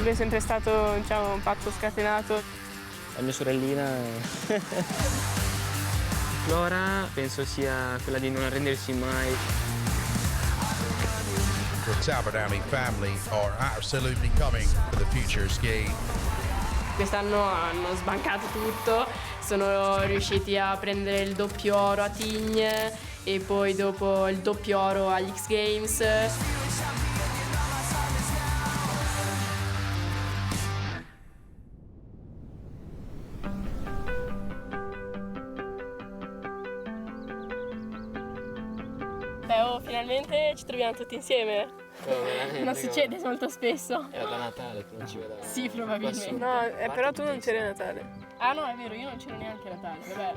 Lui è sempre stato, diciamo, un pazzo scatenato. La mia sorellina Flora penso sia quella di non arrendersi mai. The Tabanelli family are absolutely coming for the future skiing. Quest'anno hanno sbancato tutto, sono riusciti a prendere il doppio oro a Tignes e poi dopo il doppio oro agli X Games. Beh, finalmente ci troviamo tutti insieme. Non succede molto spesso. Era da Natale che non ci vedevamo. Sì, probabilmente. No, però tu non c'eri a Natale. Ah no, è vero, io non c'ero neanche a Natale, vabbè.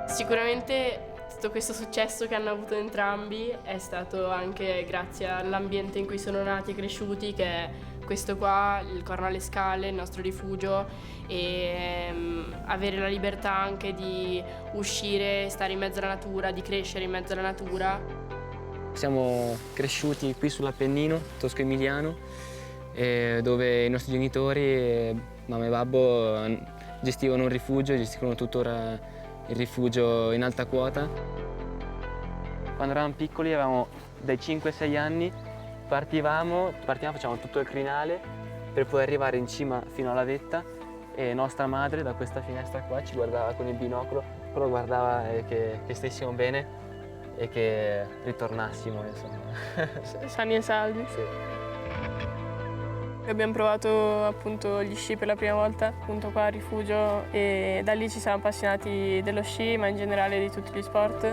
Sicuramente tutto questo successo che hanno avuto entrambi è stato anche grazie all'ambiente in cui sono nati e cresciuti, che è questo qua, il Corno alle Scale, il nostro rifugio, e avere la libertà anche di uscire, stare in mezzo alla natura, di crescere in mezzo alla natura. Siamo cresciuti qui sull'Appennino tosco-emiliano, dove i nostri genitori, mamma e babbo, gestivano un rifugio e gestiscono tuttora il rifugio in alta quota. Quando eravamo piccoli, avevamo dai 5-6 anni, partivamo, facevamo tutto il crinale per poi arrivare in cima fino alla vetta e nostra madre da questa finestra qua ci guardava con il binocolo, però guardava che stessimo bene e che ritornassimo, insomma. Sani e salvi. Sì. Abbiamo provato appunto gli sci per la prima volta, appunto qua a rifugio, e da lì ci siamo appassionati dello sci, ma in generale di tutti gli sport.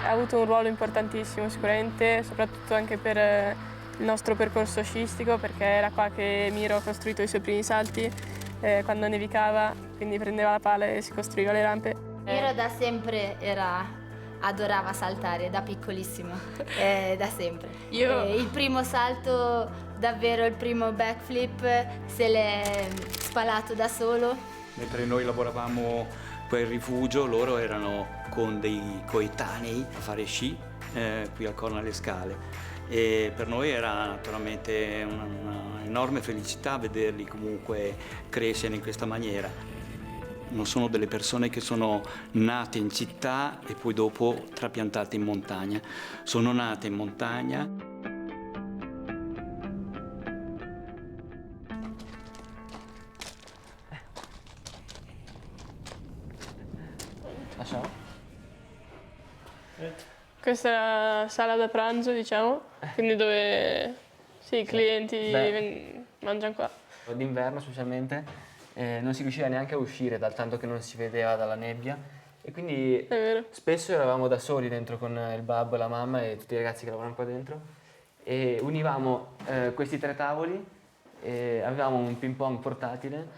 Ha avuto un ruolo importantissimo sicuramente, soprattutto anche per il nostro percorso sciistico, perché era qua che Miro ha costruito i suoi primi salti quando nevicava, quindi prendeva la pala e si costruiva le rampe. Miro da sempre adorava saltare, da piccolissimo, da sempre. Il primo salto, davvero il primo backflip, se l'è spalato da solo. Mentre noi lavoravamo per il rifugio, loro erano con dei coetanei a fare sci qui al Corno alle Scale. E per noi era naturalmente un'enorme felicità vederli comunque crescere in questa maniera. Non sono delle persone che sono nate in città e poi dopo trapiantate in montagna. Sono nate in montagna. Lasciamo? Questa è la sala da pranzo, diciamo, quindi dove sì, i clienti mangiano qua. D'inverno specialmente non si riusciva neanche a uscire dal tanto che non si vedeva dalla nebbia e quindi spesso eravamo da soli dentro con il babbo, la mamma e tutti i ragazzi che lavoravano qua dentro e univamo questi 3 tavoli e avevamo un ping pong portatile.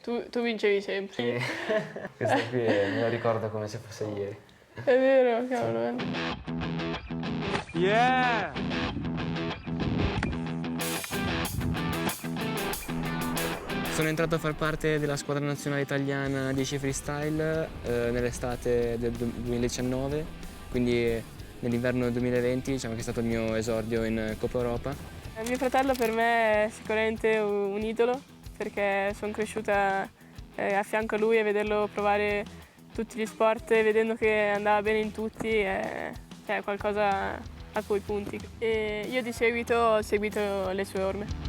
Tu vincevi sempre. E questo qui me lo ricordo come se fosse ieri. È vero, cavolo. Yeah! Sono entrato a far parte della squadra nazionale italiana di sci freestyle nell'estate del 2019, quindi nell'inverno del 2020, diciamo che è stato il mio esordio in Coppa Europa. Mio fratello per me è sicuramente un idolo, perché sono cresciuta a fianco a lui e vederlo provare tutti gli sport, vedendo che andava bene in tutti, è qualcosa a cui punti. E io di seguito ho seguito le sue orme.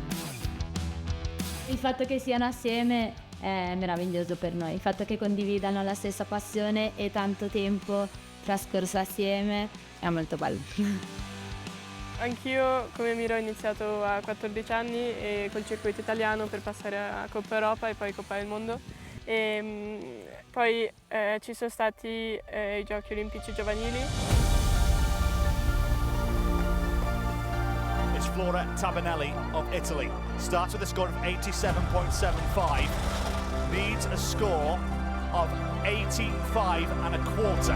Il fatto che siano assieme è meraviglioso per noi, il fatto che condividano la stessa passione e tanto tempo trascorso assieme è molto bello. Anch'io come Miro ho iniziato a 14 anni e col circuito italiano per passare a Coppa Europa e poi Coppa del Mondo. E poi ci sono stati i Giochi Olimpici giovanili. Flora Tabanelli of Italy starts with a score of 87.75, needs a score of 18.5 and a quarter.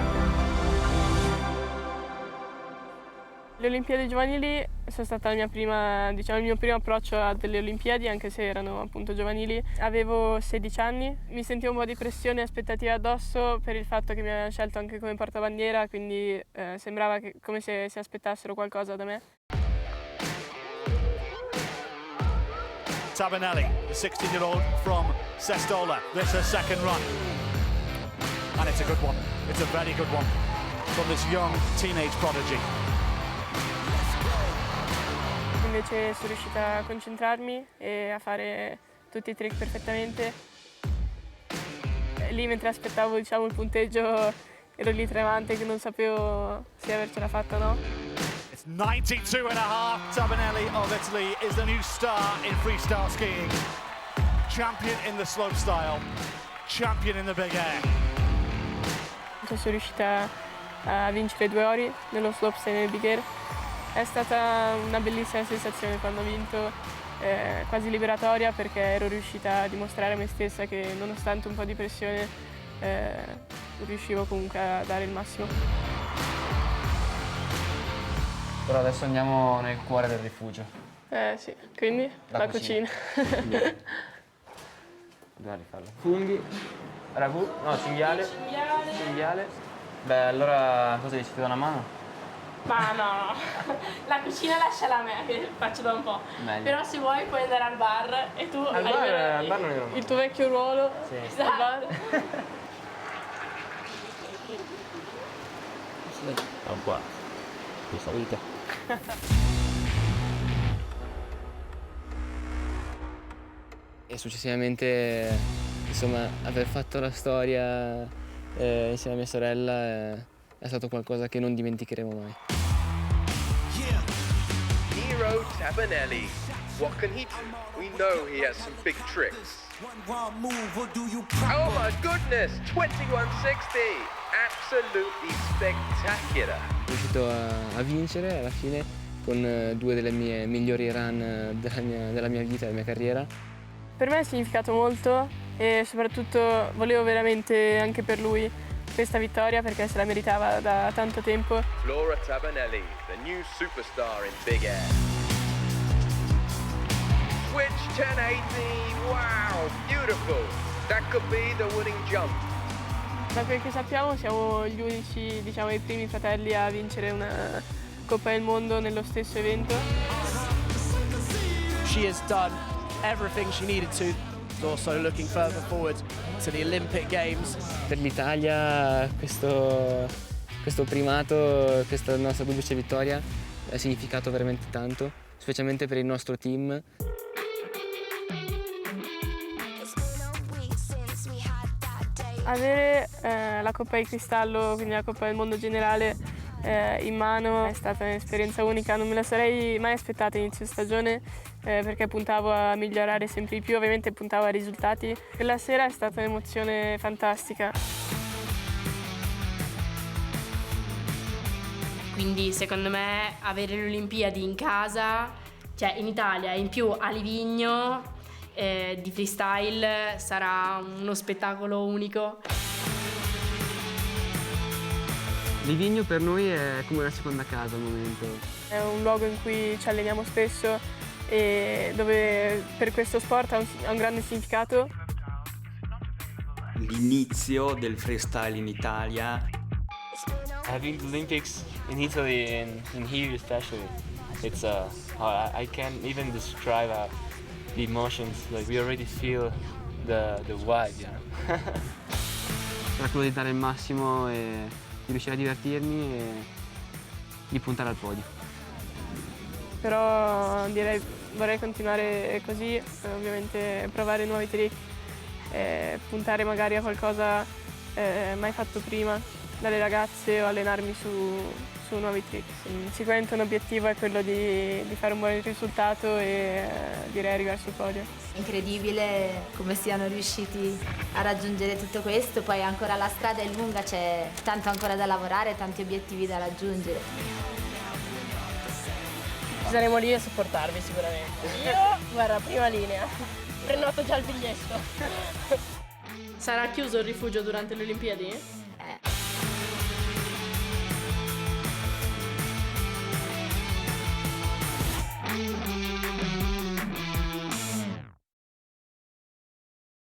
Le Olimpiadi giovanili sono stata la mia prima, diciamo, il mio primo approccio a delle Olimpiadi, anche se erano appunto giovanili. Avevo 16 anni, mi sentivo un po' di pressione e aspettative addosso per il fatto che mi avevano scelto anche come portabandiera, quindi sembrava come se si aspettassero qualcosa da me. Tabanelli, the 16-year-old from Sestola. This is her second run. And it's a good one. It's a very good one from this young teenage prodigy. Invece sono riuscita a concentrarmi e a fare tutti i trick perfettamente. Lì mentre aspettavo, diciamo, il punteggio ero lì tremante che non sapevo se avercela fatta o no. It's 92 and a half. Tabanelli of Italy is the new star in freestyle skiing. Champion in the slopestyle, champion in the big air. Sono riuscita a vincere 2 ori nello slopestyle e nel big air. È stata una bellissima sensazione quando ho vinto, quasi liberatoria, perché ero riuscita a dimostrare a me stessa che nonostante un po' di pressione riuscivo comunque a dare il massimo. Però adesso andiamo nel cuore del rifugio. Sì, quindi la cucina. Dobbiamo rifarlo. Funghi, ragù, no, cinghiale. Cinghiale. Beh, allora cosa dici? Ti do una mano? Ma no, la cucina lasciala a me, che faccio da un po'. Meglio. Però se vuoi puoi andare al bar e tu Al bar non ero mai. il tuo vecchio ruolo, Sì. stai al bar. Un po'. Ti salute. E successivamente, insomma, aver fatto la storia insieme a mia sorella è stato qualcosa che non dimenticheremo mai. Miro Tabanelli. What can he do? We know he has some big tricks. Oh my goodness, 2160. Absolutely spectacular. Sono riuscito a vincere alla fine con 2 delle mie migliori run della mia vita, della mia carriera. Per me ha significato molto e soprattutto volevo veramente anche per lui questa vittoria perché se la meritava da tanto tempo. Flora Tabanelli, the new superstar in big air. Switch 1080, wow, beautiful. That could be the winning jump. Da quel che sappiamo siamo gli unici, diciamo, i primi fratelli a vincere una Coppa del Mondo nello stesso evento. She has done everything she needed to. Also looking further forward to the Olympic Games. Per l'Italia questo primato, questa nostra duplice vittoria ha significato veramente tanto, specialmente per il nostro team. Avere la Coppa di Cristallo, quindi la Coppa del Mondo generale, in mano è stata un'esperienza unica, non me la sarei mai aspettata inizio stagione perché puntavo a migliorare sempre di più, ovviamente puntavo ai risultati. Quella sera è stata un'emozione fantastica. Quindi secondo me avere le Olimpiadi in casa, cioè in Italia e in più a Livigno di freestyle sarà uno spettacolo unico. Livigno per noi è come una seconda casa al momento. È un luogo in cui ci alleniamo spesso e dove per questo sport ha un grande significato. L'inizio del freestyle in Italia. Having the Olympics in Italy and in here especially, it's I can't even describe the emotions. Like we already feel the vibe, you know. Cerco di dare il massimo e di riuscire a divertirmi e di puntare al podio. Però vorrei continuare così, ovviamente provare nuovi trick e puntare magari a qualcosa mai fatto prima dalle ragazze o allenarmi su nuovi trick. Sicuramente un obiettivo è quello di fare un buon risultato e direi arrivare sul podio. Incredibile come siano riusciti a raggiungere tutto questo, poi ancora la strada è lunga, c'è tanto ancora da lavorare, tanti obiettivi da raggiungere. Saremo lì a supportarvi sicuramente. Io, guarda, prima linea. Prenoto già il biglietto. Sarà chiuso il rifugio durante le Olimpiadi?